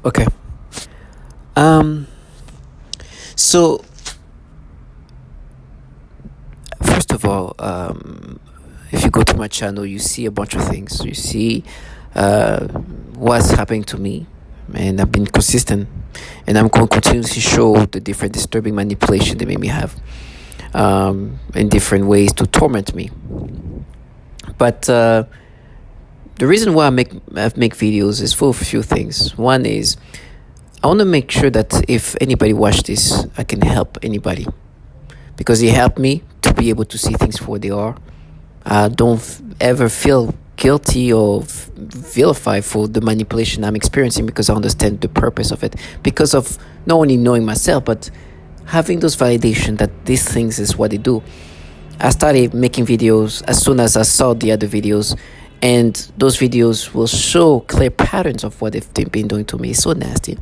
Okay. Um. So first of all, if you go to my channel, you see a bunch of things. You see, what's happening to me, and I've been consistent, and I'm going to continuously show the different disturbing manipulation they made me have, in different ways to torment me. But the reason why I make videos is for a few things. One is I want to make sure that if anybody watch this, I can help anybody because it helped me to be able to see things for what they are. Don't ever feel guilty or vilified for the manipulation I'm experiencing because I understand the purpose of it. Because of not only knowing myself, but having those validation that these things is what they do. I started making videos as soon as I saw the other videos, and those videos will show clear patterns of what they've been doing to me. It's so nasty.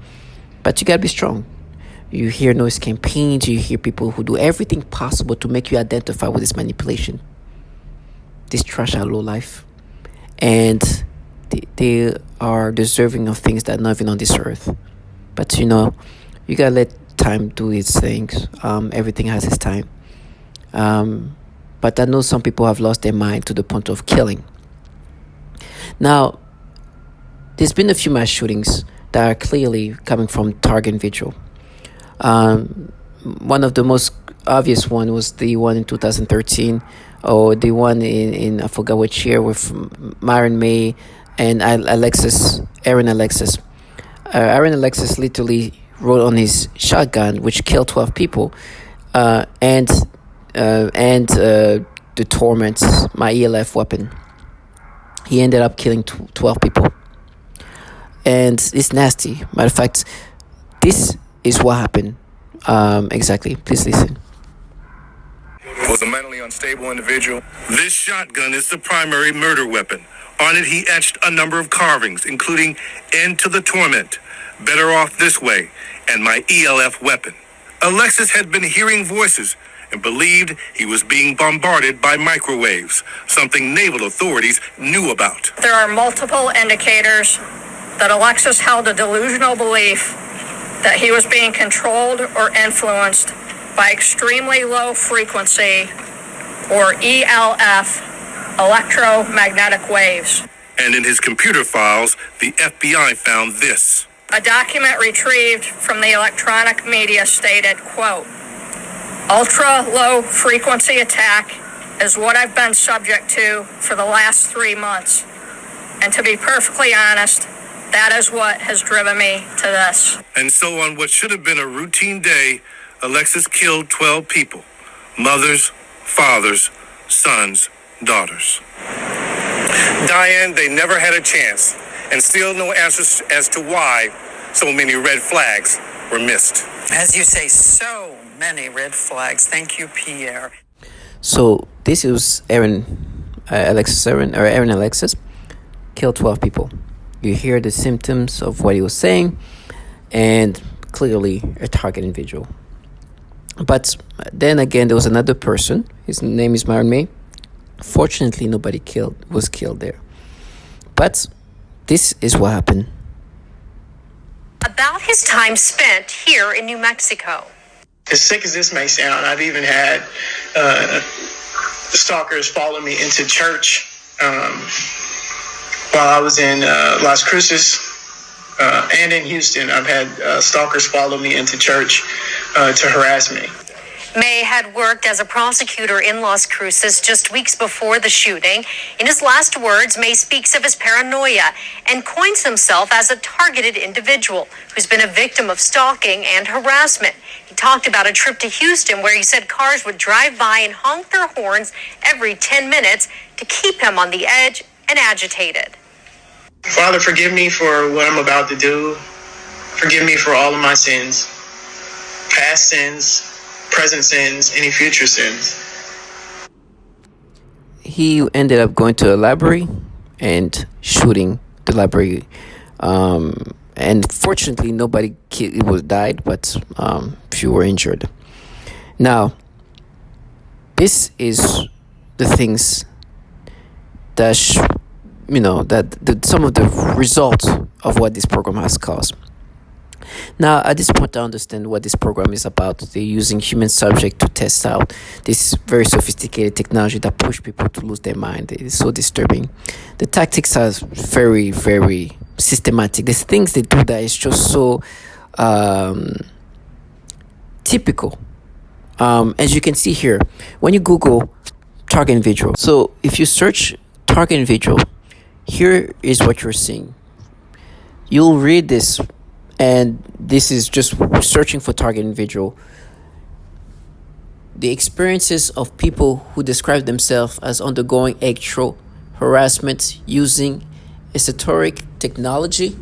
But you gotta be strong. You hear noise campaigns, you hear people who do everything possible to make you identify with this manipulation. This trash out low life. And they are deserving of things that are not even on this earth. But you gotta let time do its things. Everything has its time. But I know some people have lost their mind to the point of killing. Now, there's been a few mass shootings that are clearly coming from target individual. One of the most obvious one was the one in 2013, or the one in I forgot which year, with Myron May and Aaron Alexis. Aaron Alexis literally rode on his shotgun, which killed 12 people, and the torment, my ELF weapon. He ended up killing 12 people. And it's nasty. Matter of fact, this is what happened. Exactly. Please listen. Was a mentally unstable individual. This shotgun is the primary murder weapon. On it, he etched a number of carvings, including "End to the Torment," "Better Off This Way," and my ELF weapon. Alexis had been hearing voices and believed he was being bombarded by microwaves, something naval authorities knew about. There are multiple indicators that Alexis held a delusional belief that he was being controlled or influenced by extremely low frequency, or ELF, electromagnetic waves. And in his computer files, the FBI found this. A document retrieved from the electronic media stated, quote, "Ultra-low frequency attack is what I've been subject to for the last 3 months. And to be perfectly honest, that is what has driven me to this." And so on what should have been a routine day, Alexis killed 12 people. Mothers, fathers, sons, daughters. Diane, they never had a chance, and still no answers as to why so many red flags were missed. As you say, so many red flags. Thank you, Pierre. So this is Aaron Alexis killed 12 people. You hear the symptoms of what he was saying, and clearly a target individual. But then again, there was another person. His name is Myron May. Fortunately, nobody was killed there. But this is what happened. About his time spent here in New Mexico. As sick as this may sound, I've even had stalkers follow me into church while I was in Las Cruces and in Houston. I've had stalkers follow me into church to harass me. May had worked as a prosecutor in Las Cruces just weeks before the shooting. In his last words, May speaks of his paranoia and coins himself as a targeted individual who's been a victim of stalking and harassment. He talked about a trip to Houston where he said cars would drive by and honk their horns every 10 minutes to keep him on the edge and agitated. Father, forgive me for what I'm about to do. Forgive me for all of my sins, past sins, present sins, any future sins. He ended up going to a library and shooting the library. And fortunately, nobody died, but few were injured. Now, this is the things that some of the results of what this program has caused. Now, at this point, I understand what this program is about. They're using human subject to test out this very sophisticated technology that push people to lose their mind. It is so disturbing. The tactics are very, very systematic. There's things they do that is just so typical. As you can see here, when you Google target individual, so if you search target individual, here is what you're seeing. You'll read this, and this is just searching for target individual. The experiences of people who describe themselves as undergoing actual harassment using esoteric technology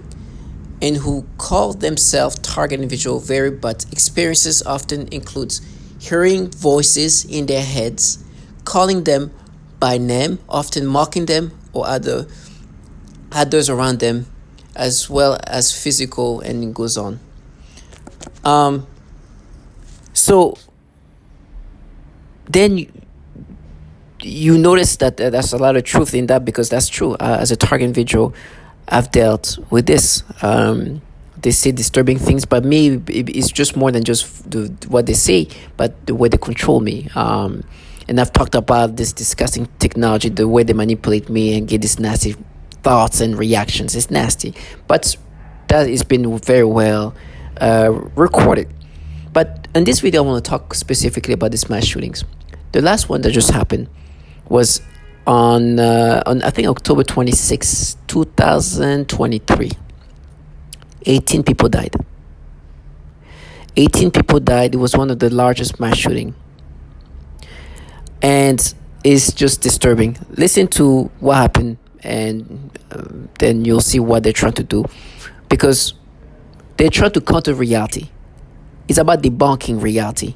and who call themselves target individual vary, but experiences often includes hearing voices in their heads, calling them by name, often mocking them or others around them, as well as physical, and it goes on. So then you notice that there's a lot of truth in that, because that's true. As a target individual, I've dealt with this. They say disturbing things, but me, it's just more than just what they say, but the way they control me. And I've talked about this disgusting technology, the way they manipulate me and get these nasty thoughts and reactions. It's nasty, but that has been very well recorded. But in this video, I want to talk specifically about these mass shootings. The last one that just happened was on I think October 26, 2023. 18 people died. 18 people died. It was one of the largest mass shooting. And it's just disturbing. Listen to what happened, and then you'll see what they're trying to do. Because they're trying to counter reality. It's about debunking reality.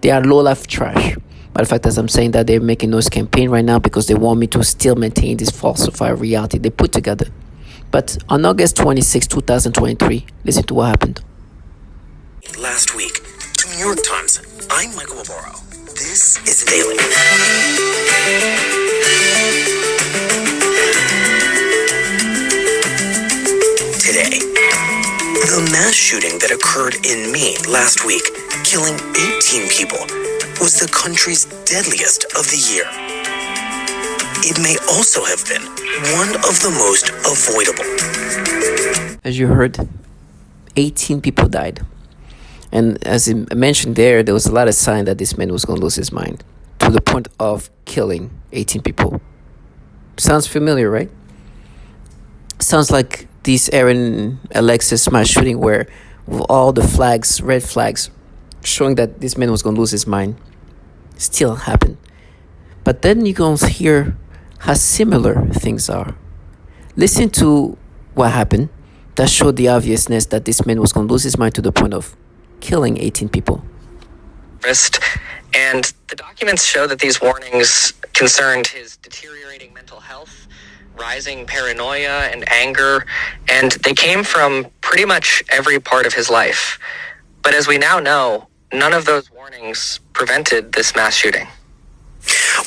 They are low-life trash. Matter of fact, as I'm saying that, they're making noise campaign right now because they want me to still maintain this falsified reality they put together. But on August 26, 2023, listen to what happened. Last week, to New York Times, I'm Michael Barbaro. This is Daily. Today, the mass shooting that occurred in Maine last week, killing 18 people, was the country's deadliest of the year. It may also have been one of the most avoidable. As you heard, 18 people died. And as I mentioned there was a lot of sign that this man was going to lose his mind, to the point of killing 18 people. Sounds familiar, right? Sounds like this Aaron Alexis mass shooting, where with all the flags, red flags, showing that this man was going to lose his mind, still happened. But then you're going to hear how similar things are. Listen to what happened that showed the obviousness that this man was going to lose his mind to the point of killing 18 people. And the documents show that these warnings concerned his deteriorating mental health, rising paranoia and anger, and they came from pretty much every part of his life. But as we now know, none of those warnings prevented this mass shooting.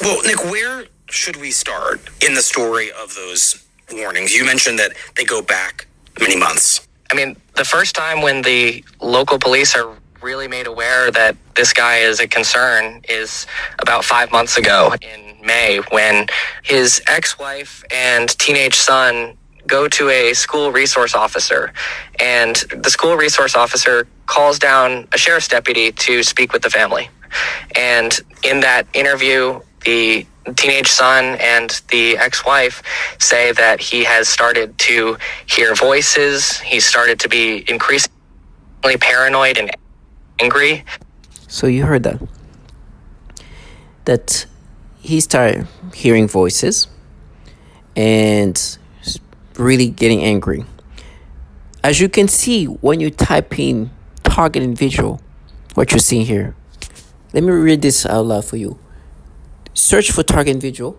Well, Nick, where should we start in the story of those warnings? You mentioned that they go back many months. I mean, the first time when the local police are really made aware that this guy is a concern is about 5 months ago in May, when his ex-wife and teenage son go to a school resource officer, and the school resource officer calls down a sheriff's deputy to speak with the family. And in that interview, the teenage son and the ex-wife say that he has started to hear voices. He started to be increasingly paranoid and angry. So you heard that. That he started hearing voices and really getting angry. As you can see, when you type in target individual, what you're seeing here. Let me read this out loud for you. Search for target individual,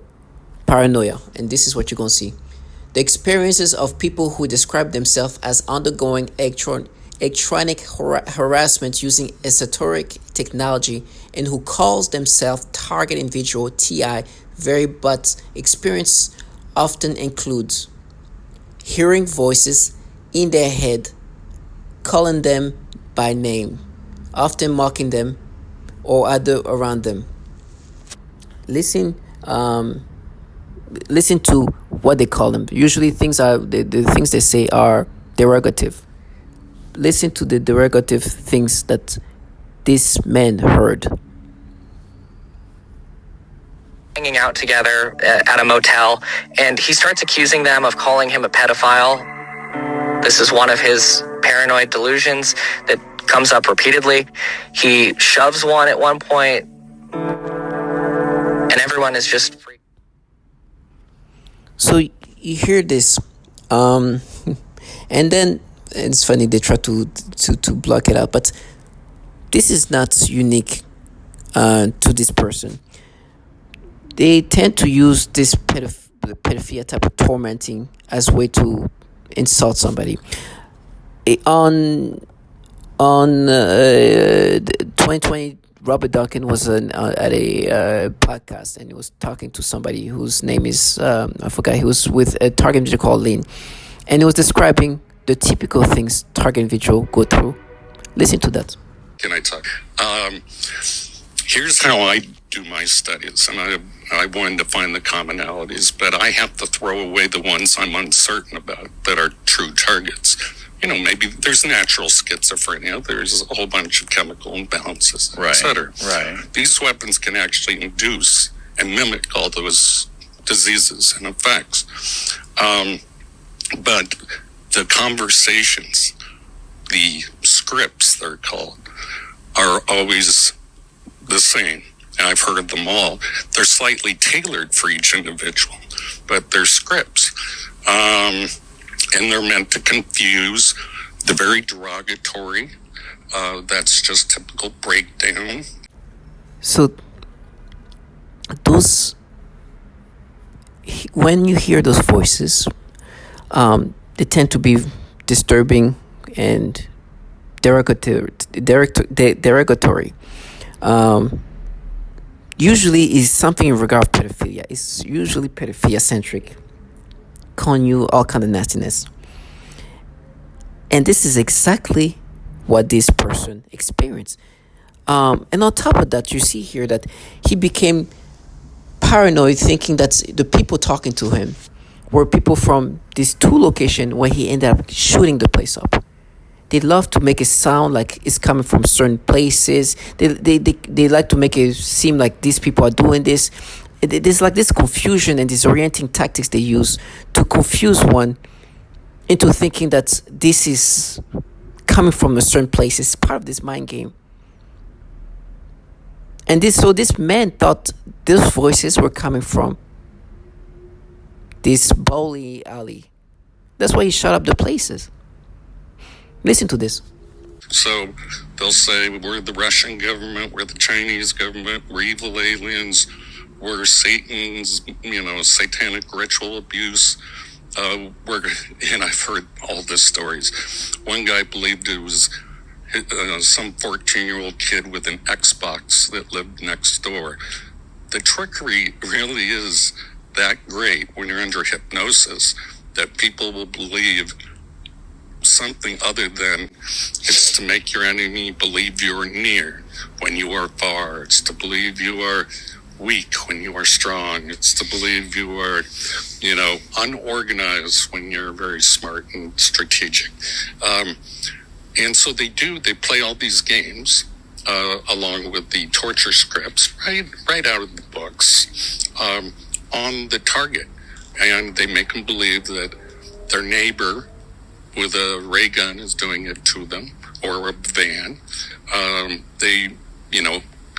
paranoia, and this is what you're going to see. The experiences of people who describe themselves as undergoing electronic harassment using esoteric technology and who calls themselves target individual TI vary, but experience often includes hearing voices in their head, calling them by name, often mocking them or other around them. Listen, listen to what they call them. Usually, the things they say are derogative. Listen to the derogative things that this man heard. Hanging out together at a motel, and he starts accusing them of calling him a pedophile. This is one of his paranoid delusions that comes up repeatedly. He shoves one at one point, and everyone is just freaked. So you hear this, and then it's funny, they try to block it out, but this is not unique to this person. They tend to use this pedophilia type of tormenting as a way to insult somebody. On 2020, Robert Duncan was at a podcast, and he was talking to somebody whose name is I forgot. He was with a target individual called Lynn, and he was describing the typical things target individual go through. Listen to that. Can I talk? Here's how I do my studies, and I wanted to find the commonalities, but I have to throw away the ones I'm uncertain about that are true targets. Maybe there's natural schizophrenia, there's a whole bunch of chemical imbalances, etc. Right. These weapons can actually induce and mimic all those diseases and effects. But the conversations, the scripts they're called, are always the same. And I've heard them all. They're slightly tailored for each individual, but they're scripts. And they're meant to confuse the very derogatory. That's just typical breakdown. So when you hear those voices, they tend to be disturbing and derogatory. Usually is something in regard to pedophilia. It's usually pedophilia centric, calling you all kind of nastiness. And this is exactly what this person experienced. And on top of that, you see here that he became paranoid, thinking that the people talking to him were people from these two locations where he ended up shooting the place up. They love to make it sound like it's coming from certain places. They like to make it seem like these people are doing this. There's like this confusion and disorienting tactics they use to confuse one into thinking that this is coming from a certain place. It's part of this mind game. And this man thought those voices were coming from this bowling alley. That's why he shot up the places. Listen to this. So they'll say, we're the Russian government, we're the Chinese government, we're evil aliens, we're Satan's, satanic ritual abuse. And I've heard all these stories. One guy believed it was some 14-year-old kid with an Xbox that lived next door. The trickery really is that great when you're under hypnosis that people will believe something other than it's to make your enemy believe you are near when you are far. It's to believe you are weak when you are strong. It's to believe you are, unorganized when you're very smart and strategic. And so they play all these games along with the torture scripts right out of the books on the target. And they make them believe that their neighbor with a ray gun is doing it to them, or a van.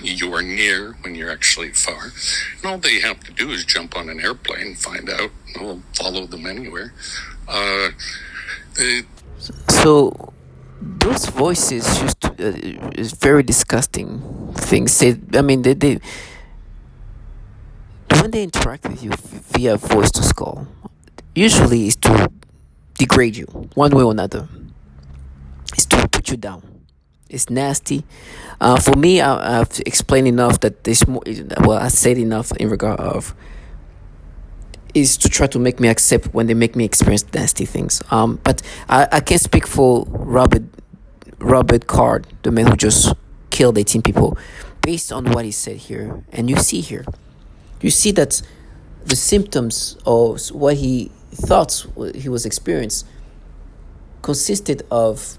You are near when you're actually far. And all they have to do is jump on an airplane and find out, and we'll follow them anywhere. So those voices is very disgusting things. They when they interact with you via voice to skull, usually is to degrade you one way or another. It's to put you down. It's nasty. For me, I've explained enough that there's more. Well, I said enough in regard of is to try to make me accept when they make me experience nasty things. But I can't speak for Robert Robert Card, the man who just killed 18 people, based on what he said here. And you see that the symptoms of what he thought he was experiencing consisted of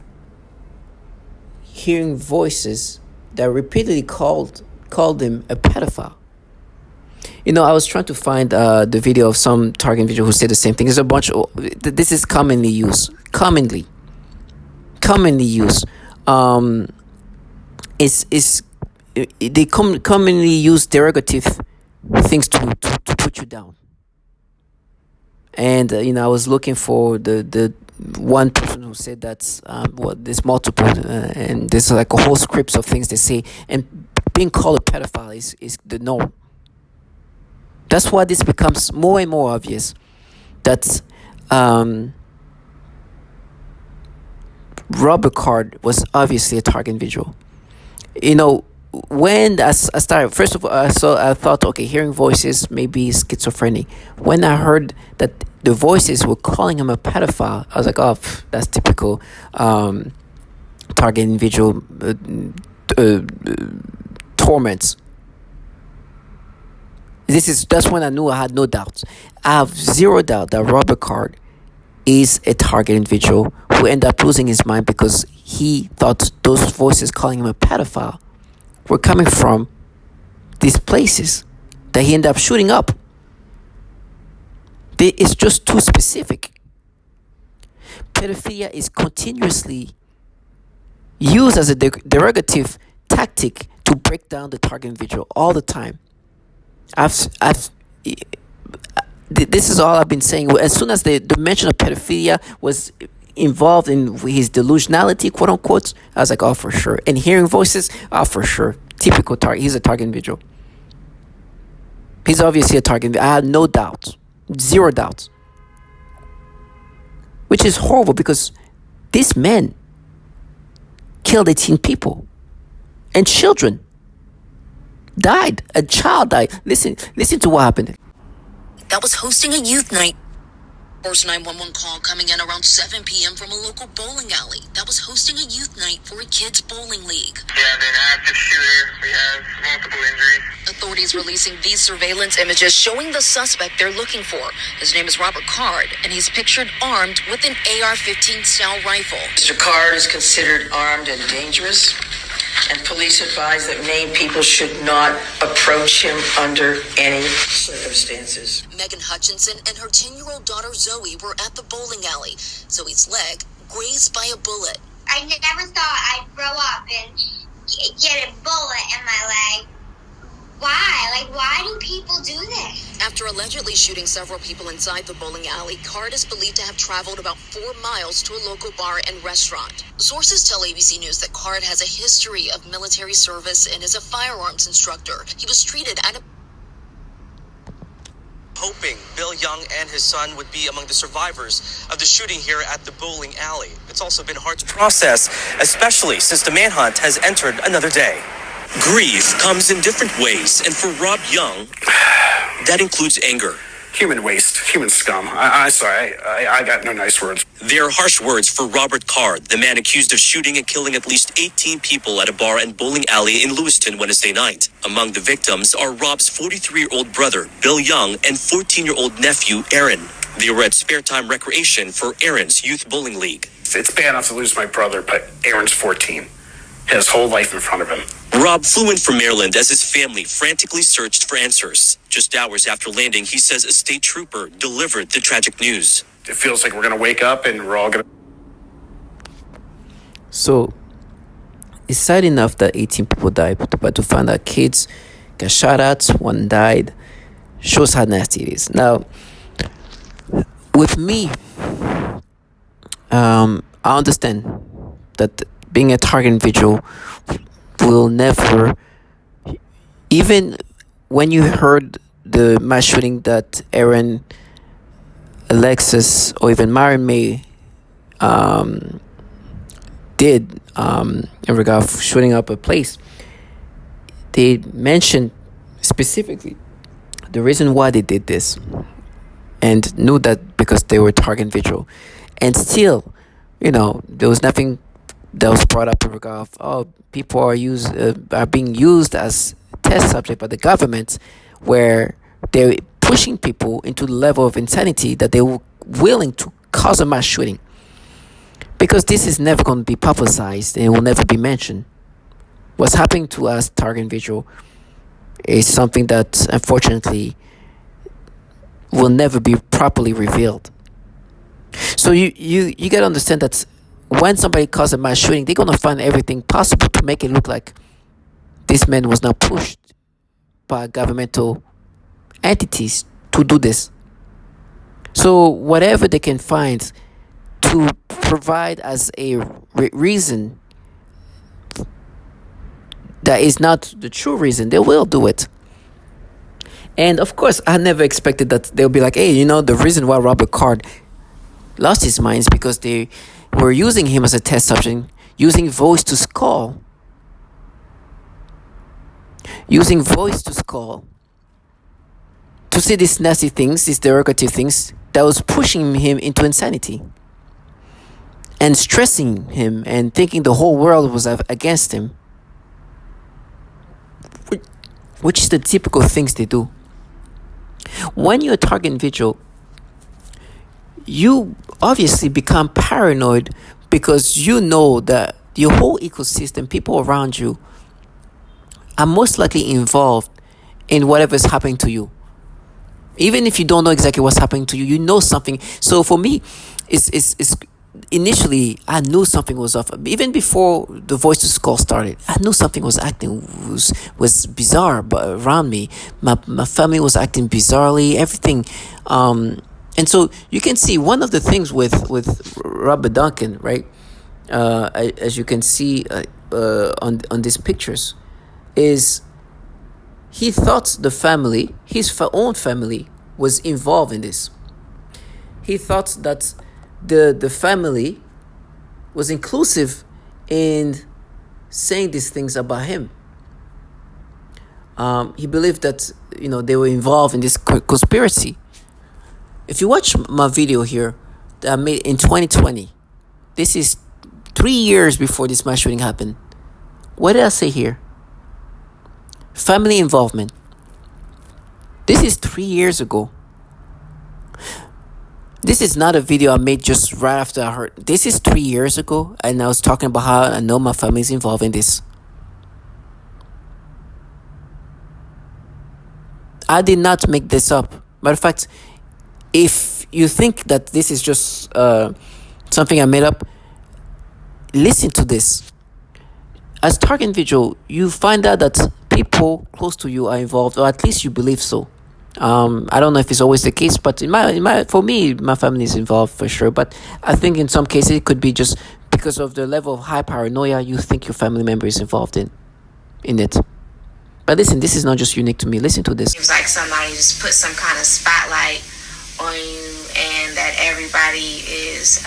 hearing voices that repeatedly called him a pedophile. I was trying to find the video of some target individual who said the same thing. There's a bunch of this is commonly used. Commonly used. They commonly use derogative things to put you down. And I was looking for the one person who said that there's multiple and there's like a whole scripts of things they say, and being called a pedophile is the norm. That's why this becomes more and more obvious that Robert Card was obviously a target individual. When I started, first of all, I thought, okay, hearing voices, maybe schizophrenic. When I heard that the voices were calling him a pedophile, I was like, oh, that's typical target individual torments. That's when I knew I had no doubts. I have zero doubt that Robert Card is a target individual who ended up losing his mind because he thought those voices calling him a pedophile were coming from these places that he ended up shooting up. It's just too specific. Pedophilia is continuously used as a derogative tactic to break down the target individual all the time. This is all I've been saying. As soon as the mention of pedophilia was involved in his delusionality, quote unquote, I was like, oh, for sure. And hearing voices, oh, for sure. Typical target. He's a target individual. He's obviously a target. I have no doubt. Zero doubt. Which is horrible because this man killed 18 people and children died. A child died. Listen to what happened. That was hosting a youth night. First 911 call coming in around 7 p.m. from a local bowling alley that was hosting a youth night for a kids' bowling league. We have an active shooter. We have multiple injuries. Authorities releasing these surveillance images showing the suspect they're looking for. His name is Robert Card, and he's pictured armed with an AR-15 style rifle. Mr. Card is considered armed and dangerous, and police advise that Maine people should not approach him under any circumstances. Megan Hutchinson and her 10-year-old daughter Zoe were at the bowling alley. Zoe's leg grazed by a bullet. I never thought I'd grow up and get a bullet in my leg. Why? Why do people do this? After allegedly shooting several people inside the bowling alley, Card is believed to have traveled about 4 miles to a local bar and restaurant. Sources tell ABC News that Card has a history of military service and is a firearms instructor. He was treated at a hoping Bill Young and his son would be among the survivors of the shooting here at the bowling alley. It's also been hard to process, especially since the manhunt has entered another day. Grief comes in different ways, and for Rob Young, that includes anger. Human waste, human scum. I got no nice words. They're harsh words for Robert Card, the man accused of shooting and killing at least 18 people at a bar and bowling alley in Lewiston Wednesday night. Among the victims are Rob's 43-year-old brother, Bill Young, and 14-year-old nephew, Aaron. They were at spare time recreation for Aaron's youth bowling league. It's bad enough to lose my brother, but Aaron's 14. His whole life in front of him. Rob flew in from Maryland as his family frantically searched for answers. Just hours after landing, he says a state trooper delivered the tragic news. It feels like we're going to wake up and we're all going to... So, it's sad enough that 18 people died, but to find out kids got shot at, one died, shows how nasty it is. Now, with me, I understand that being a target individual will never, even when you heard the mass shooting that Aaron, Alexis, or even Myron May did in regard to shooting up a place, they mentioned specifically the reason why they did this and knew that because they were a target individual. And still, there was nothing that was brought up in regard of, people are being used as test subject by the government, where they're pushing people into the level of insanity that they were willing to cause a mass shooting. Because this is never going to be publicized and it will never be mentioned. What's happening to us, target individual, is something that unfortunately will never be properly revealed. So you gotta understand that when somebody causes a mass shooting, they're gonna find everything possible to make it look like this man was not pushed by governmental entities to do this. So whatever they can find to provide as a reason that is not the true reason, they will do it. And of course, I never expected that they'll be like, hey, the reason why Robert Card lost his mind is because they were using him as a test subject, using voice to skull to say these nasty things, these derogative things that was pushing him into insanity and stressing him and thinking the whole world was against him, which is the typical things they do. When you're a target individual, you obviously become paranoid because you know that your whole ecosystem, people around you, are most likely involved in whatever is happening to you. Even if you don't know exactly what's happening to you, you know something. So for me, it's initially I knew something was off. Even before the voice to skull started, I knew something was bizarre around me. My family was acting bizarrely. Everything. And so you can see one of the things with Robert Duncan, right? As you can see on these pictures, is he thought the family, his own family, was involved in this. He thought that the family was inclusive in saying these things about him. He believed that they were involved in this conspiracy. If you watch my video here that I made in 2020, this is 3 years before this mass shooting happened. What did I say here? Family involvement. This is 3 years ago. This is not a video I made just right after I heard. This is 3 years ago, and I was talking about how I know my family is involved in this. I did not make this up. Matter of fact, if you think that this is just something I made up, listen to this. As target individual, you find out that people close to you are involved, or at least you believe so. I don't know if it's always the case, but for me, my family is involved for sure. But I think in some cases it could be just because of the level of high paranoia you think your family member is involved in it. But listen, this is not just unique to me. Listen to this. It's like somebody just put some kind of spotlight on you, and that everybody is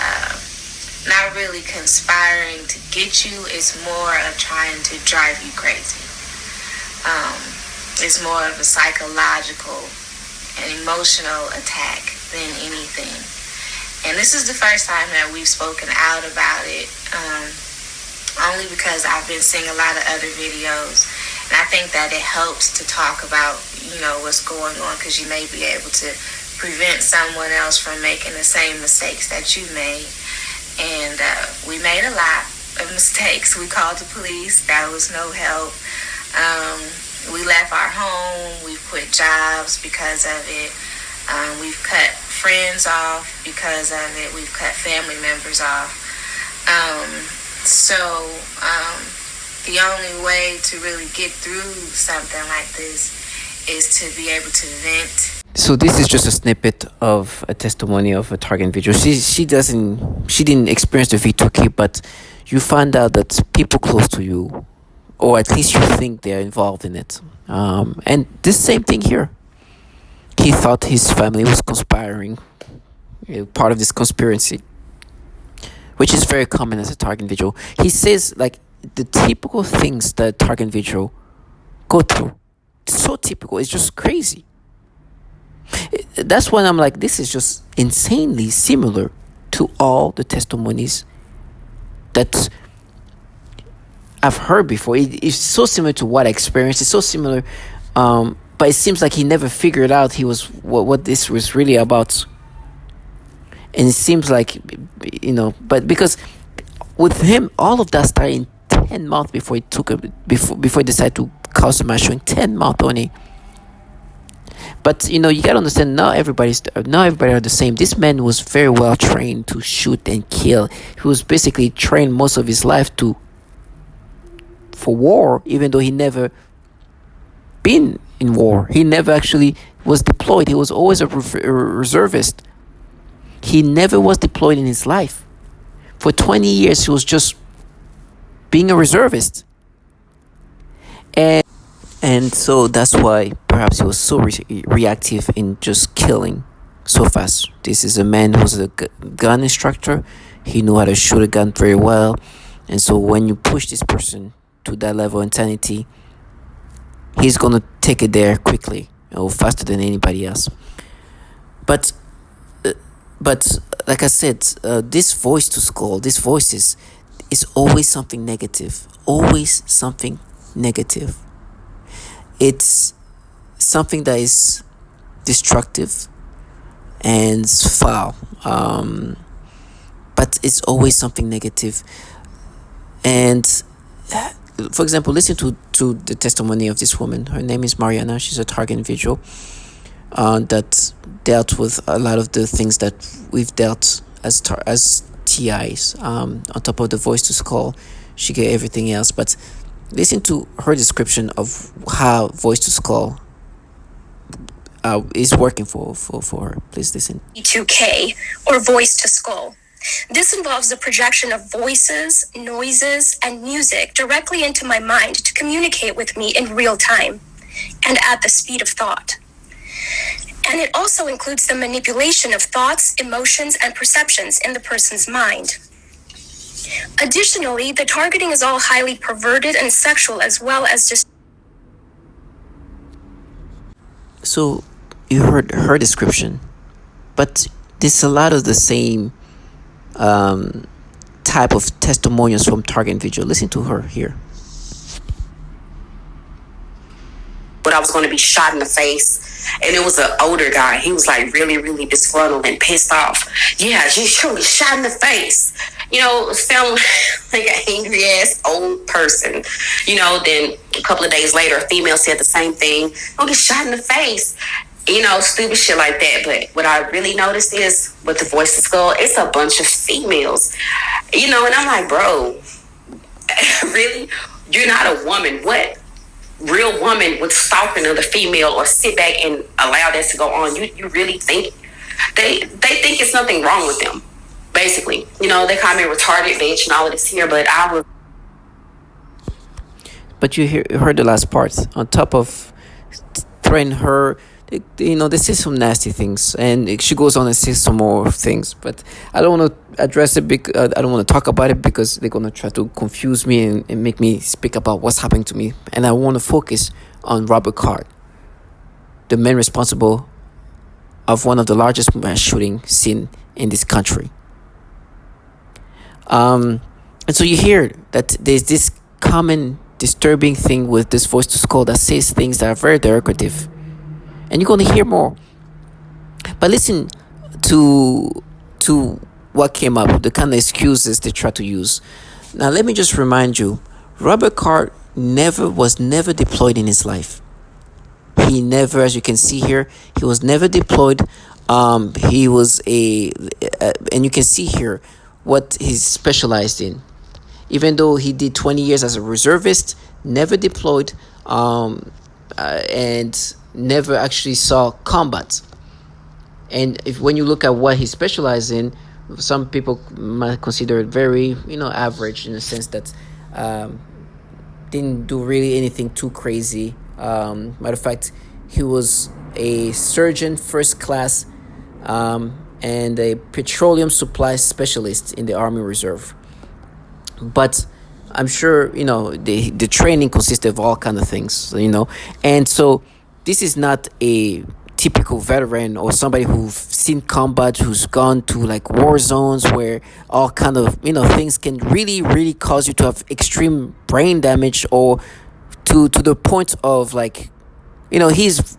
not really conspiring to get you. It's more of trying to drive you crazy. It's more of a psychological and emotional attack than anything. And this is the first time that we've spoken out about it, only because I've been seeing a lot of other videos. And I think that it helps to talk about, what's going on, because you may be able to prevent someone else from making the same mistakes that you made. And we made a lot of mistakes. We called the police. That was no help. We left our home. We quit jobs because of it. We've cut friends off because of it. We've cut family members off. The only way to really get through something like this is to be able to vent. So this is just a snippet of a testimony of a target individual. She didn't experience the V2K, but you find out that people close to you, or at least you think they're involved in it. And this same thing here. He thought his family was conspiring, part of this conspiracy, which is very common as a target individual. He says the typical things that a target individual go through. It's so typical. It's just crazy. That's when I'm like, this is just insanely similar to all the testimonies that I've heard before. It's so similar to what I experienced. It's so similar, but it seems like he never figured out he was what this was really about. And it seems like, but because with him, all of that started in 10 months before he took a before he decided to cause a mass shooting. 10 months only. But you gotta understand, not everybody are the same. This man was very well trained to shoot and kill. He was basically trained most of his life for war, even though he never been in war. He never actually was deployed. He was always a reservist. He never was deployed in his life. For 20 years, he was just being a reservist. And so that's why perhaps he was so reactive in just killing so fast. This is a man who's a gun instructor. He knew how to shoot a gun very well. And so when you push this person to that level of insanity, he's going to take it there quickly, faster than anybody else. But like I said, this voice to skull, these voices, is always something negative. Always something negative. It's something that is destructive and foul. But it's always something negative. And for example, listen to the testimony of this woman. Her name is Mariana. She's a target individual that dealt with a lot of the things that we've dealt as TIs. On top of the voice to skull, she get everything else. But listen to her description of how voice to skull is working for her. Please listen. 2K, or voice to skull. This involves the projection of voices, noises, and music directly into my mind to communicate with me in real time and at the speed of thought. And it also includes the manipulation of thoughts, emotions, and perceptions in the person's mind. Additionally, the targeting is all highly perverted and sexual, as well as just. So you heard her description, but there's a lot of the same type of testimonials from target individual. Listen to her here. But I was going to be shot in the face, and it was an older guy. He was like really, really disgruntled and pissed off. Yeah, she's going to be shot in the face. Sound like an angry ass old person. Then a couple of days later, a female said the same thing. Don't get shot in the face. Stupid shit like that. But what I really noticed is with the voice of skull, it's a bunch of females. And I'm like, bro, really? You're not a woman. What real woman would stalk another female or sit back and allow that to go on? You really think they think it's nothing wrong with them? Basically, they call me a retarded bitch and all of this here, but I was. But you heard the last part. On top of threatening her, they say some nasty things, and she goes on and says some more things. But I don't want to address it because I don't want to talk about it because they're gonna try to confuse me and make me speak about what's happening to me. And I want to focus on Robert Card, the man responsible of one of the largest mass shooting scene in this country. And so you hear that there's this common disturbing thing with this voice to skull that says things that are very derogative, and you're going to hear more. But listen to what came up, the kind of excuses they try to use. Now let me just remind you, Robert Card was never deployed in his life. He never, as you can see here, he was never deployed. He was and you can see here what he's specialized in. Even though he did 20 years as a reservist, never deployed, and never actually saw combat. And when you look at what he specialized in, some people might consider it very, average, in the sense that didn't do really anything too crazy. Matter of fact, he was a surgeon first class, and a petroleum supply specialist in the Army Reserve. But I'm sure, the training consisted of all kind of things, and so this is not a typical veteran or somebody who's seen combat, who's gone to like war zones where all kind of things can really cause you to have extreme brain damage, or to the point of like he's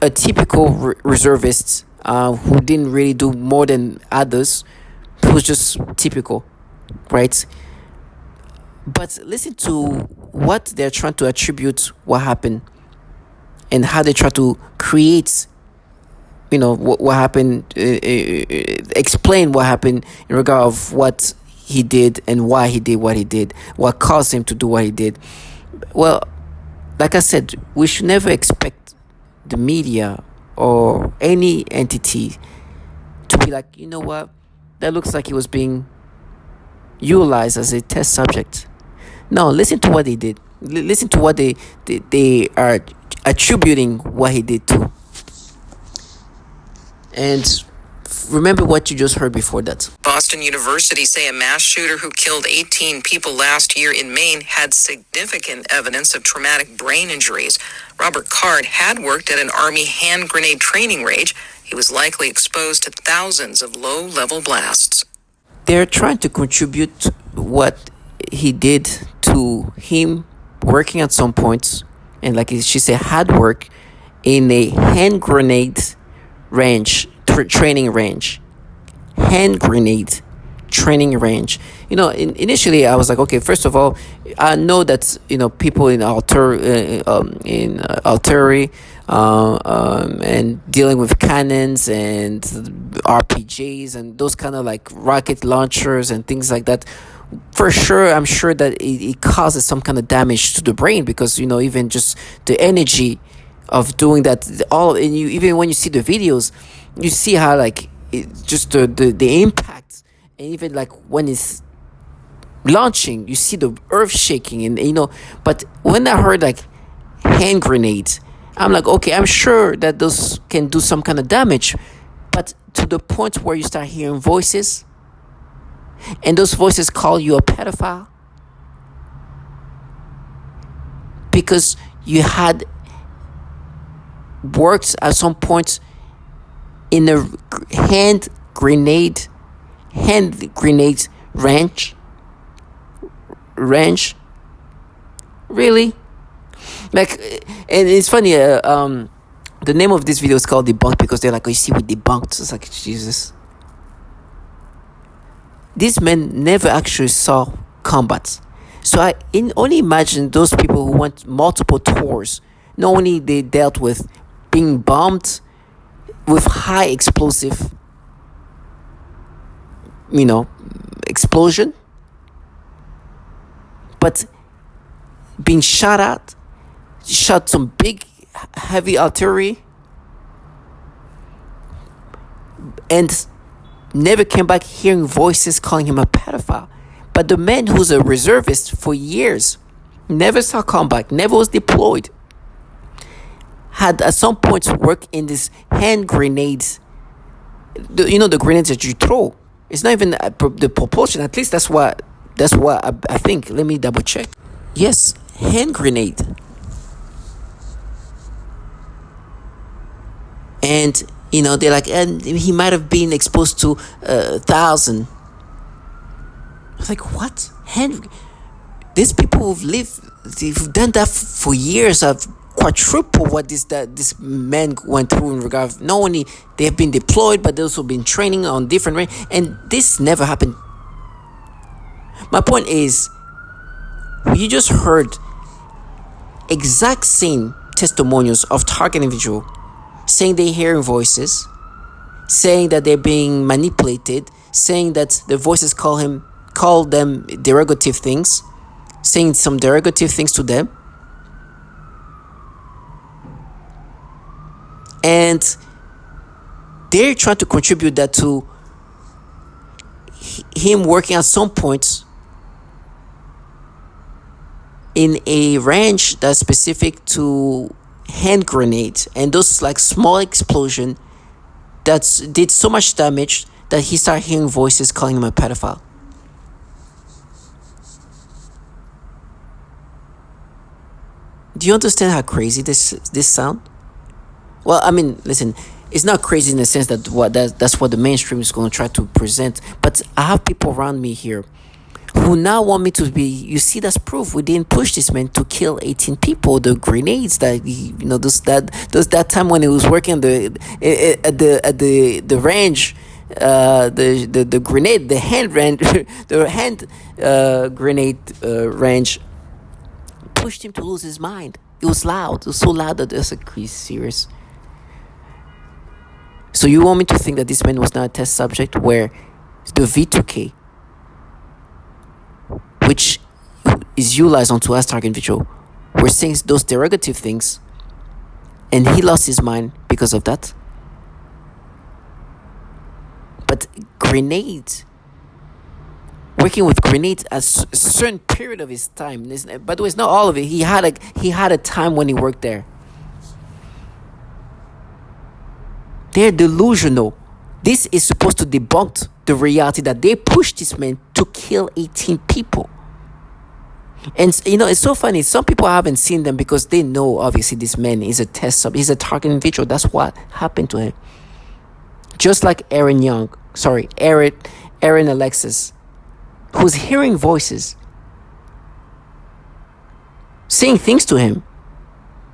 a typical reservist who didn't really do more than others, who's just typical, right? But listen to what they're trying to attribute what happened, and how they try to create what happened, explain what happened in regard of what he did and why he did what he did, what caused him to do what he did. Well, like I said, we should never expect the media or any entity to be like, you know what, that looks like he was being utilized as a test subject. No, listen to what they did. Listen to what they are attributing what he did to. And remember what you just heard before that. Boston University say a mass shooter who killed 18 people last year in Maine had significant evidence of traumatic brain injuries. Robert Card had worked at an Army hand grenade training range. He was likely exposed to thousands of low-level blasts. They're trying to contribute what he did to him working at some points, and like she said, had work in a hand grenade range, training range. Hand grenade training range. Initially I was like, okay, first of all, I know that people in artillery and dealing with cannons and RPGs and those kind of like rocket launchers and things like that, for sure I'm sure that it causes some kind of damage to the brain, because even just the energy of doing that, and even when you see the videos, you see how like just the impact, and even like when it's launching, you see the earth shaking, and but when I heard like hand grenades, I'm like, okay, I'm sure that those can do some kind of damage, but to the point where you start hearing voices, and those voices call you a pedophile because you had worked at some point in a hand grenade range, really? Like, and it's funny, the name of this video is called Debunked, because they're like, oh, you see, we debunked. It's like, Jesus, these men never actually saw combat. So I only imagine those people who went multiple tours, not only they dealt with being bombed with high explosive, explosion, but being shot some big heavy artillery, and never came back hearing voices calling him a pedophile. But the man who's a reservist for years, never saw combat, never was deployed, had at some point worked in this hand grenades. The grenades that you throw. It's not even the propulsion. At least that's what I think. Let me double check. Yes, hand grenade. And they're like, and he might have been exposed to 1,000. I was like, what? These people they've done that for years. Have quadruple what this man went through in regard. Not only they have been deployed, but they also been training on different range, and this never happened. My point is, you just heard exact same testimonials of target individual saying they're hearing voices, saying that they're being manipulated, saying that the voices call them derogative things, saying some derogative things to them. And they're trying to contribute that to him working at some point in a range that's specific to hand grenades, and those like small explosion that did so much damage that he started hearing voices calling him a pedophile. Do you understand how crazy this sound? Well, I mean, listen, it's not crazy in the sense that that's what the mainstream is going to try to present. But I have people around me here who now want me to be. You see, that's proof. We didn't push this man to kill 18 people. The grenades that that time when he was working at the range, the grenade, the hand range, the hand grenade range pushed him to lose his mind. It was loud. It was so loud that it's like, are you serious? So you want me to think that this man was not a test subject where the V2K, which is utilized onto us target individual, were saying those derogative things, and he lost his mind because of that? But grenades, working with grenades at a certain period of his time. By the way, it's not all of it. He had a time when he worked there. They're delusional. This is supposed to debunk the reality that they pushed this man to kill 18 people. And it's so funny. Some people haven't seen them because they know obviously this man is a test sub. He's a target individual. That's what happened to him. Just like Aaron Alexis, who's hearing voices saying things to him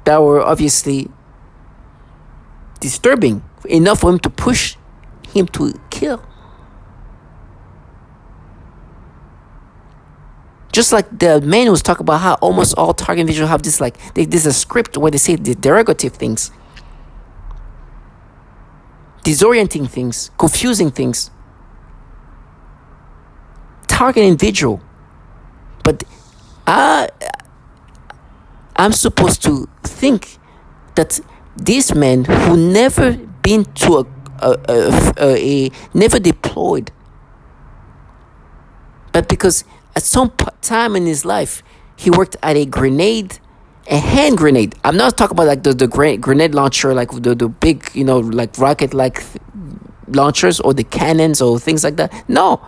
that were obviously disturbing enough for him to push him to kill. Just like the man who's talking about how almost all target individuals have this, like, there's a script where they say the derogative things, disorienting things, confusing things. Target individual. But I'm supposed to think that this man who never been to a never deployed, but because at some time in his life he worked at a hand grenade. I'm not talking about like the grenade launcher, like the big, like rocket like launchers or the cannons or things like that. No,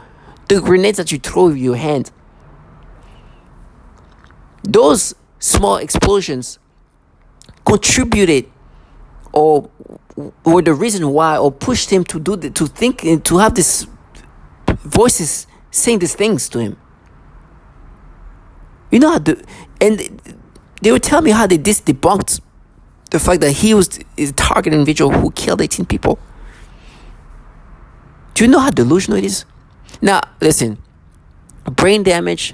the grenades that you throw with your hand. Those small explosions contributed or the reason why, or pushed him to think and to have these voices saying these things to him. And they would tell me how they debunked the fact that he was a target individual who killed 18 people. Do you know how delusional it is? Now, listen, brain damage.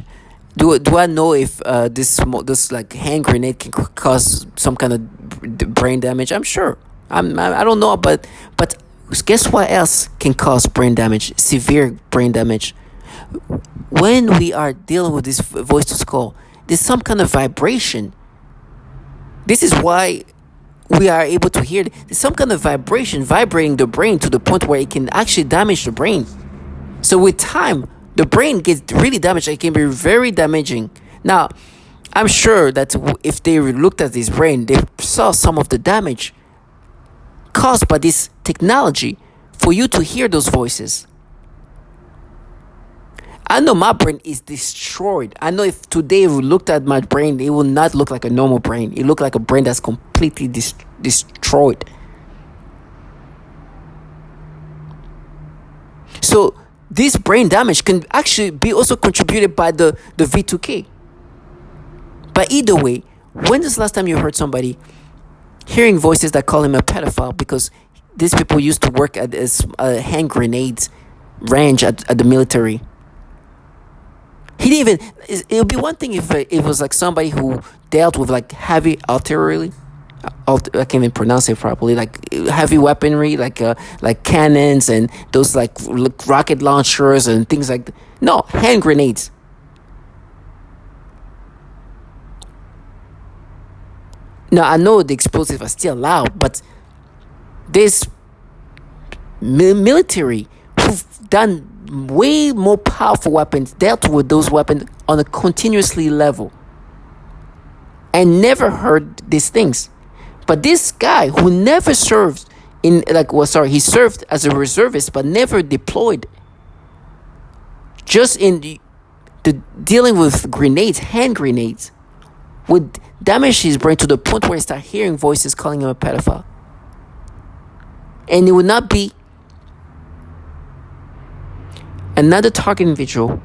Do I know if this like hand grenade can cause some kind of brain damage? I'm sure. I don't know, but guess what else can cause brain damage? Severe brain damage. When we are dealing with this voice to skull, there's some kind of vibration. This is why we are able to hear. There's some kind of vibration vibrating the brain to the point where it can actually damage the brain. So with time, the brain gets really damaged. It can be very damaging. Now, I'm sure that if they looked at his brain, they saw some of the damage caused by this technology for you to hear those voices. I know my brain is destroyed. I know if today we looked at my brain, it will not look like a normal brain. It look like a brain that's completely destroyed. So this brain damage can actually be also contributed by the V2K. But either way, when is the last time you heard somebody hearing voices that call him a pedophile because these people used to work at a hand grenades range at the military? He didn't even. It would be one thing if it was like somebody who dealt with like heavy artillery. I can't even pronounce it properly. Like heavy weaponry, like cannons and those like rocket launchers and things like that. No, hand grenades. Now I know the explosives are still loud, but there's military who've done way more powerful weapons, dealt with those weapons on a continuously level, and never heard these things. But this guy who never served he served as a reservist but never deployed, just in the dealing with grenades, hand grenades, would damage his brain to the point where he started hearing voices calling him a pedophile. And it would not be another target individual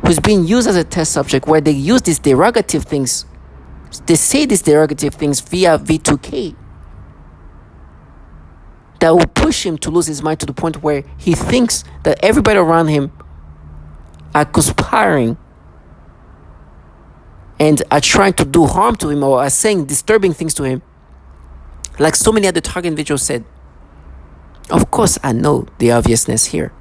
who's being used as a test subject, where they use these derogative things. They say these derogative things via V2K that will push him to lose his mind to the point where he thinks that everybody around him are conspiring and are trying to do harm to him, or are saying disturbing things to him, like so many other target individuals said. Of course, I know the obviousness here.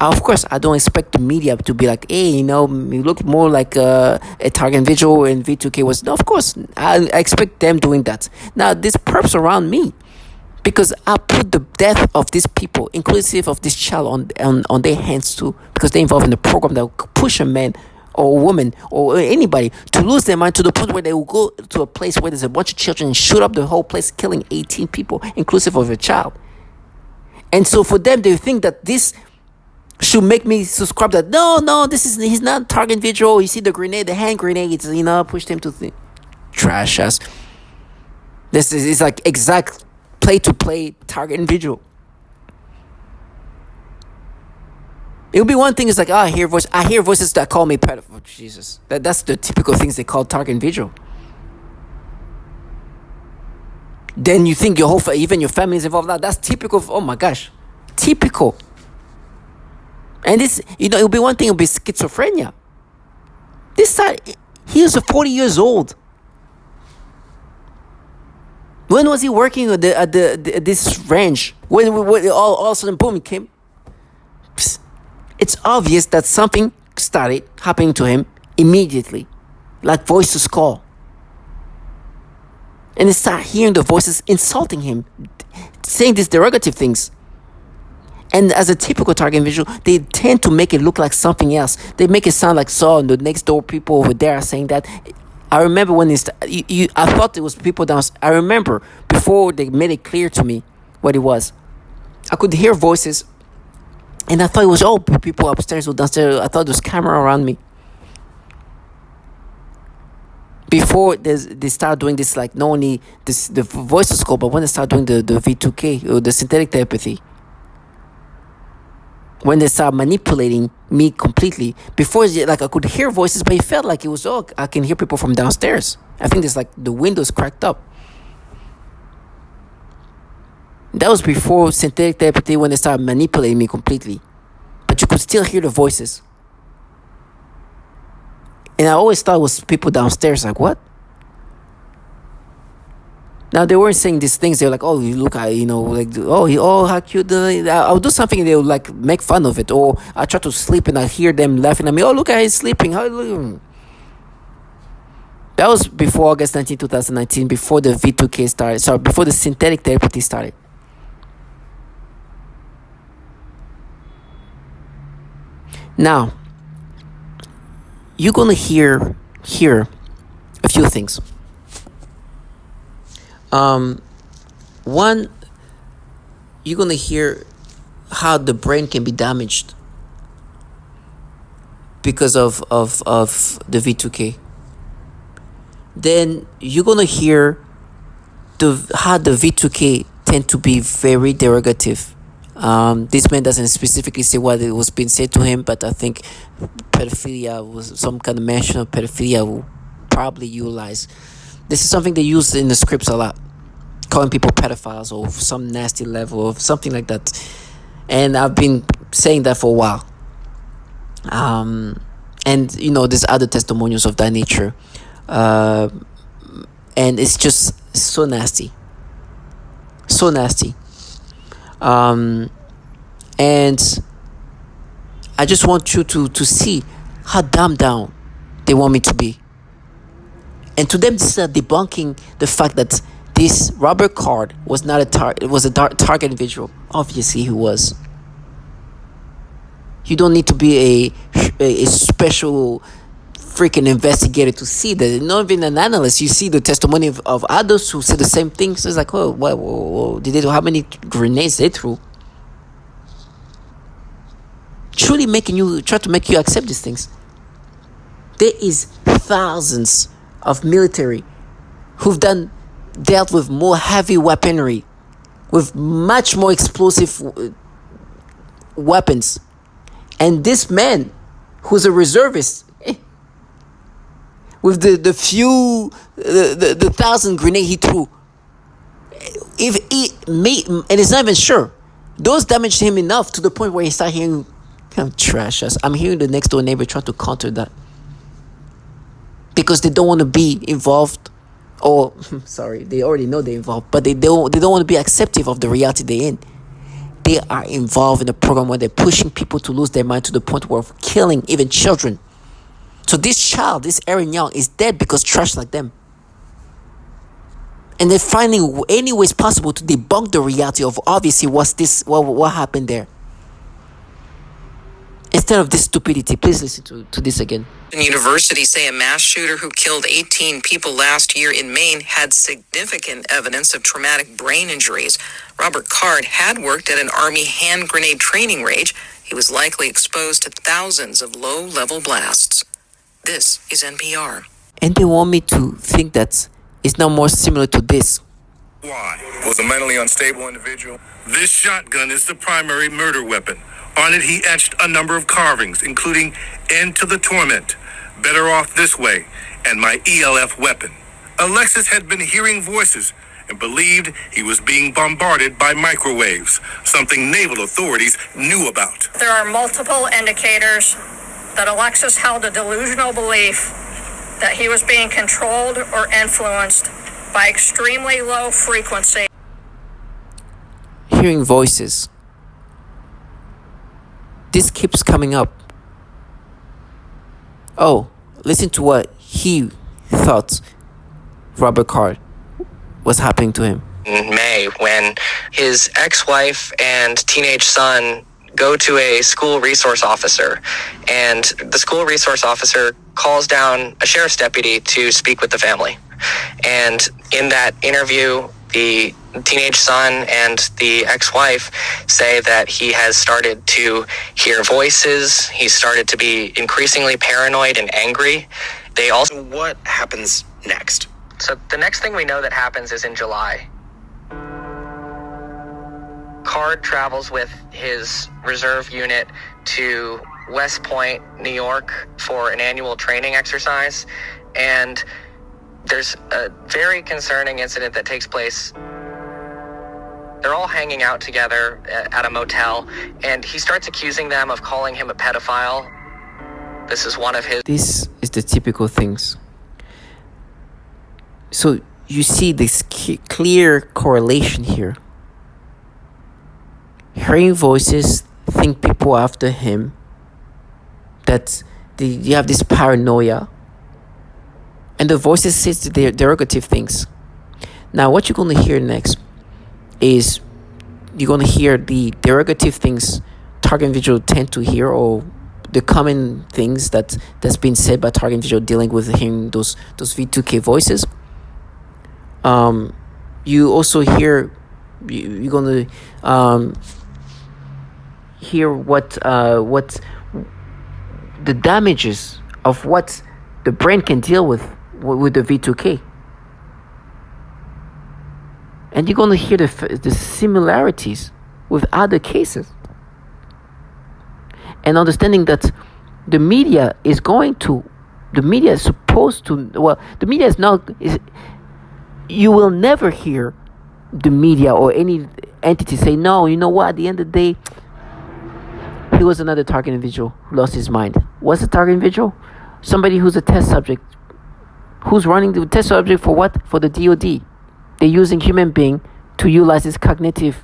Of course, I don't expect the media to be like, hey, you look more like a target individual, and V2K was. No, of course, I expect them doing that. Now, this perps around me, because I put the death of these people, inclusive of this child, on their hands too, because they're involved in a program that will push a man or a woman or anybody to lose their mind to the point where they will go to a place where there's a bunch of children and shoot up the whole place, killing 18 people, inclusive of a child. And so for them, they think that this should make me subscribe that he's not a target individual. You see the grenade, the hand grenades, pushed him to the trash ass. This is like exact play-to-play target individual. It would be one thing. It's like, I hear voices that call me pedophile. Oh, Jesus, that's the typical things they call target individual. Then you think your whole even your family is involved. Now that's typical. Oh my gosh, typical. And this, it would be one thing. It would be schizophrenia. This side, he was 40 years old. When was he working at this ranch? When all of a sudden, boom, it came. Psst. It's obvious that something started happening to him immediately, like voices call. And they start hearing the voices insulting him, saying these derogative things. And as a typical target individual, they tend to make it look like something else. They make it sound like the next door people over there are saying that. I remember when I thought it was people downstairs. I remember before they made it clear to me what it was. I could hear voices, and I thought it was all people upstairs or downstairs. I thought there was camera around me. Before they start doing this, like not only the voices call, but when they start doing the V2K or the synthetic telepathy, when they start manipulating me completely. Before, like I could hear voices, but it felt like it was I can hear people from downstairs. I think there's like the windows cracked up. That was before synthetic telepathy, when they started manipulating me completely, but you could still hear the voices. And I always thought it was people downstairs. Like, what? Now, they weren't saying these things. They were like, oh, you look, how cute. I'll do something and they would like make fun of it. Or I try to sleep and I hear them laughing at me. Oh, look, he's sleeping. That was before August 19, 2019, before the V2K started. Sorry, before the synthetic telepathy started. Now, you're going to hear a few things. One, you're going to hear how the brain can be damaged because of the V2K. Then you're going to hear how the V2K tend to be very derogative. This man doesn't specifically say what it was being said to him, but I think pedophilia was some kind of mention of pedophilia will probably utilize. This is something they use in the scripts a lot, calling people pedophiles or some nasty level of something like that. And I've been saying that for a while. And there's other testimonials of that nature. And it's just so nasty. So nasty. And I just want you to see how dumbed down they want me to be. And to them, this is debunking the fact that this Robert Card was not a target individual. Obviously, he was. You don't need to be a special freaking investigator to see that. Not even an analyst. You see the testimony of others who said the same things. So it's like, whoa, how many grenades they threw? Truly try to make you accept these things. There is thousands of military who've dealt with more heavy weaponry with much more explosive weapons. And this man, who's a reservist, with the few, the thousand grenade he threw, if he made, and it's not even sure, those damaged him enough to the point where he started hearing trash us. I'm hearing the next door neighbor try to counter that because they don't want to be involved, or sorry, they already know they're involved, but they don't want to be acceptive of the reality they're in. They are involved in a program where they're pushing people to lose their mind to the point where of killing even children. So this child, this Aaron Young, is dead because trash like them. And they're finding any ways possible to debunk the reality of obviously what happened there. Instead of this stupidity, please listen to this again. Universities say a mass shooter who killed 18 people last year in Maine had significant evidence of traumatic brain injuries. Robert Card had worked at an Army hand grenade training range. He was likely exposed to thousands of low-level blasts. This is NPR. And they want me to think that it's now more similar to this. Why? Was a mentally unstable individual. This shotgun is the primary murder weapon. On it, he etched a number of carvings, including "End to the Torment," "Better Off This Way," and "My ELF Weapon." Alexis had been hearing voices and believed he was being bombarded by microwaves, something naval authorities knew about. There are multiple indicators that Alexis held a delusional belief that he was being controlled or influenced by extremely low frequency. Hearing voices. This keeps coming up. Oh, listen to what he thought Robert Card was happening to him. In May, when his ex-wife and teenage son go to a school resource officer, and the school resource officer calls down a sheriff's deputy to speak with the family. And in that interview, the teenage son and the ex-wife say that he has started to hear voices. He's started to be increasingly paranoid and angry. They also... What happens next? So the next thing we know that happens is in July. Card travels with his reserve unit to West Point, New York for an annual training exercise. And there's a very concerning incident that takes place. They're all hanging out together at a motel, and he starts accusing them of calling him a pedophile. This is one of his... This is the typical things. So you see this clear correlation here. Hearing voices, think people after him, that you have this paranoia, and the voices say the derogative things. Now what you're going to hear next is you're going to hear the derogative things target individual tend to hear, or the common things that's been said by target individual dealing with hearing those V2K voices. You also hear, you're going to hear what the damages of what the brain can deal with the V2K. And you're going to hear the similarities with other cases. And understanding that the media is supposed to, the media is not, you will never hear the media or any entity say, no, you know what, at the end of the day, he was another target individual who lost his mind. What's a target individual? Somebody who's a test subject. Who's running the test subject for what? For the DOD. They're using human being to utilize this cognitive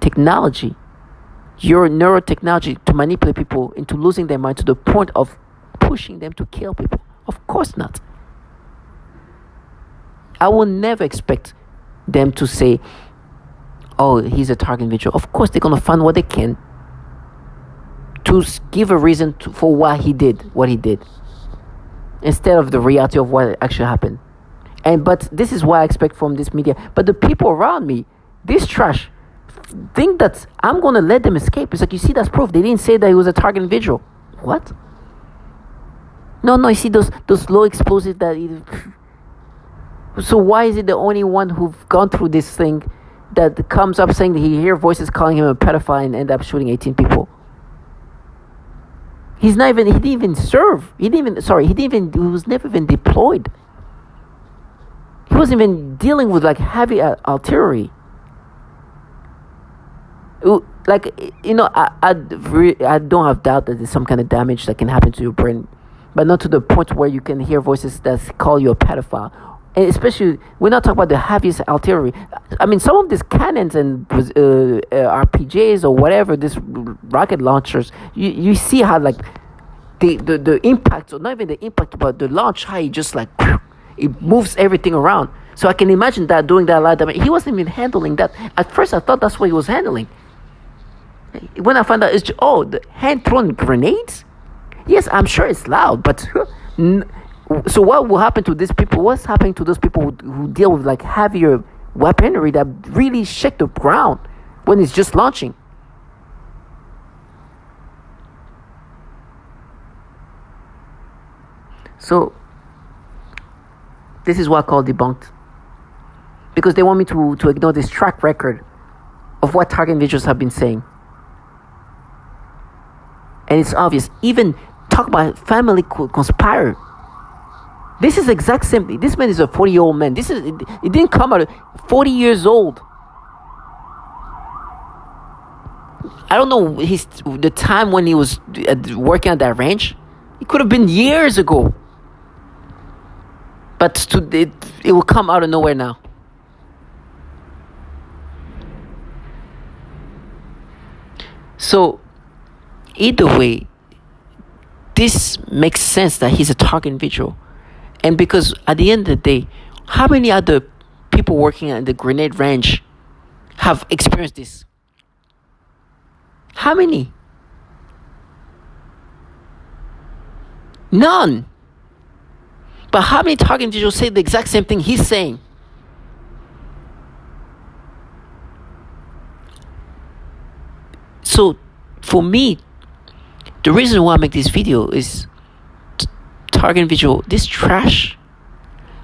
technology, your neurotechnology, to manipulate people into losing their mind to the point of pushing them to kill people. Of course not. I will never expect them to say, oh, he's a target individual. Of course, they're going to find what they can to give a reason for why he did what he did, instead of the reality of what actually happened. But this is what I expect from this media. But the people around me, this trash, think that I'm going to let them escape. It's like, you see, that's proof. They didn't say that he was a target individual. What? No, you see those low explosives that... So why is it the only one who've gone through this thing that comes up saying that he hear voices calling him a pedophile and end up shooting 18 people. He didn't even serve. He was never even deployed. He wasn't even dealing with like heavy artillery. Like, you know, I don't have doubt that there's some kind of damage that can happen to your brain, but not to the point where you can hear voices that call you a pedophile. And especially, we're not talking about the heaviest artillery. I mean, some of these cannons and RPGs or whatever, these rocket launchers, you see how like the impact, or not even the impact, but the launch, how it just like it moves everything around. So I can imagine that doing that a lot. I mean, he wasn't even handling that. At first, I thought that's what he was handling. When I found out, the hand-thrown grenades. Yes, I'm sure it's loud, but. So what will happen to these people? What's happening to those people who deal with like heavier weaponry that really shake the ground when it's just launching? So this is what I call debunked, because they want me to ignore this track record of what target individuals have been saying. And it's obvious. Even talk about family conspire. This is exact same. This man is a 40-year-old man. It didn't come out 40 years old. I don't know the time when he was working at that ranch. It could have been years ago. But it will come out of nowhere now. So either way, this makes sense that he's a target individual. And because at the end of the day, how many other people working at the grenade range have experienced this? How many? None. But how many target individuals say the exact same thing he's saying? So, for me, the reason why I make this video is target individual, this trash,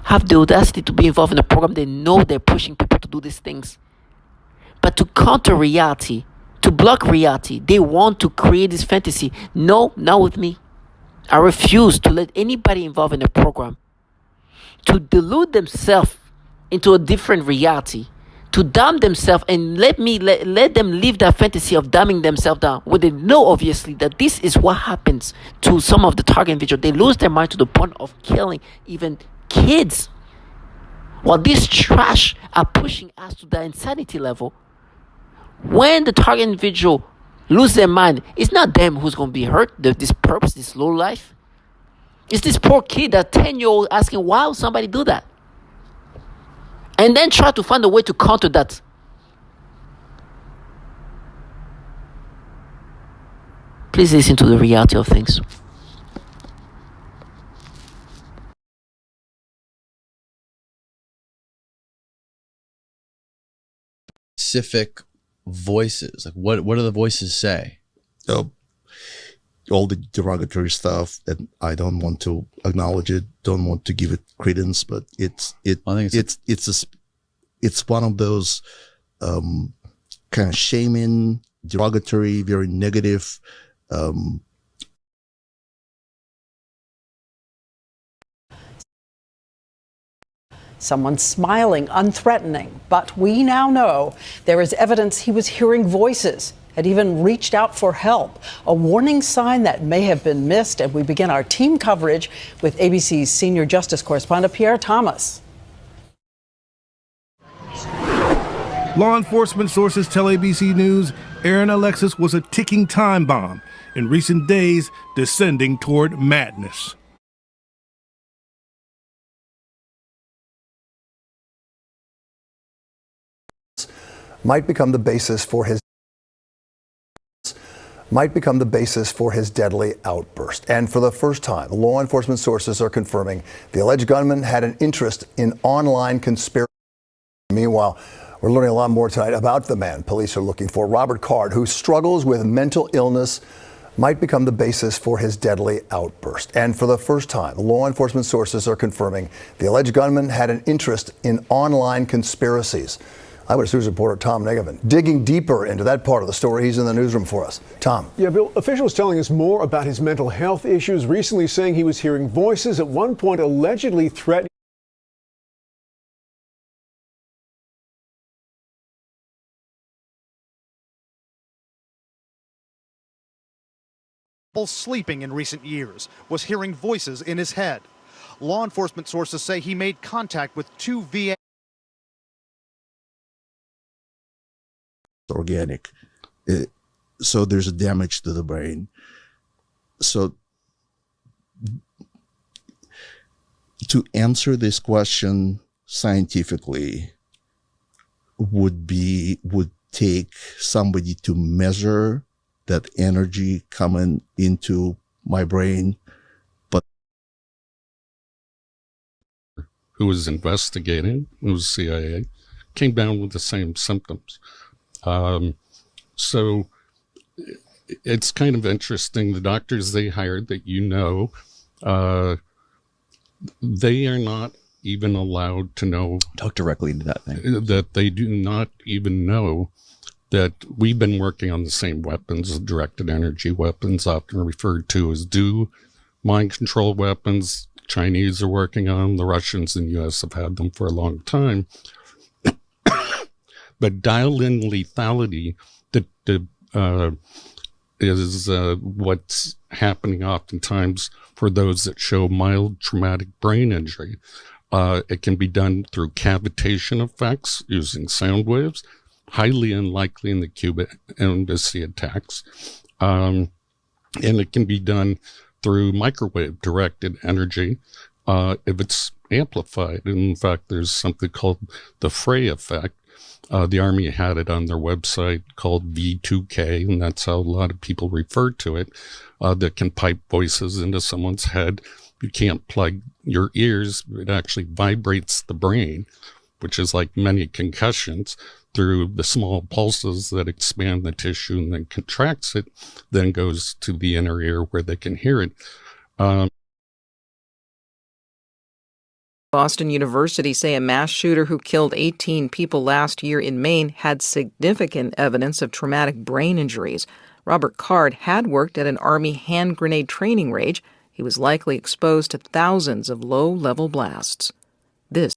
have the audacity to be involved in a program. They know they're pushing people to do these things. But to counter reality, to block reality, they want to create this fantasy. No, not with me. I refuse to let anybody involved in a program to delude themselves into a different reality, to dumb themselves and let them live that fantasy of dumbing themselves down, when they know obviously that this is what happens to some of the target individuals. They lose their mind to the point of killing even kids, while these trash are pushing us to the insanity level. When the target individual lose their mind, it's not them who's going to be hurt. This low life. It's this poor kid, that 10-year-old, asking why would somebody do that, and then try to find a way to counter that. Please listen to the reality of things. Specific voices, like what do the voices say? All the derogatory stuff that I don't want to acknowledge it, don't want to give it credence, but it's one of those kind of shaming, derogatory, very negative. Someone smiling, unthreatening, but we now know there is evidence he was hearing voices, had even reached out for help, a warning sign that may have been missed. And we begin our team coverage with ABC's senior justice correspondent Pierre Thomas. Law enforcement sources tell ABC News Aaron Alexis was a ticking time bomb, in recent days descending toward madness. Might become the basis for his deadly outburst. And for the first time, law enforcement sources are confirming the alleged gunman had an interest in online conspiracy. Meanwhile, we're learning a lot more tonight about the man police are looking for, Robert Card, who struggles with mental illness, might become the basis for his deadly outburst. And for the first time, law enforcement sources are confirming the alleged gunman had an interest in online conspiracies. Eyewitness News reporter Tom Negavan digging deeper into that part of the story. He's in the newsroom for us. Tom. Yeah, Bill, officials telling us more about his mental health issues, recently saying he was hearing voices, at one point allegedly threatening. Sleeping in recent years, was hearing voices in his head. Law enforcement sources say he made contact with 2 VA. Organic. So there's a damage to the brain. So to answer this question scientifically would take somebody to measure that energy coming into my brain. But who was investigating, who was CIA, came down with the same symptoms. So it's kind of interesting. The doctors they hired that they are not even allowed to know. Talk directly into that thing. That they do not even know that we've been working on the same weapons, directed energy weapons, often referred to as mind control weapons. Chinese are working on them. The Russians and U.S. have had them for a long time. But dial-in lethality is what's happening oftentimes for those that show mild traumatic brain injury. It can be done through cavitation effects using sound waves, highly unlikely in the Cuban embassy attacks. And it can be done through microwave-directed energy if it's amplified. And in fact, there's something called the Frey effect. The Army had it on their website called V2K, and that's how a lot of people refer to it, that can pipe voices into someone's head. You can't plug your ears. It actually vibrates the brain, which is like many concussions, through the small pulses that expand the tissue and then contracts it, then goes to the inner ear where they can hear it. Boston University say a mass shooter who killed 18 people last year in Maine had significant evidence of traumatic brain injuries. Robert Card had worked at an Army hand grenade training range. He was likely exposed to thousands of low-level blasts. This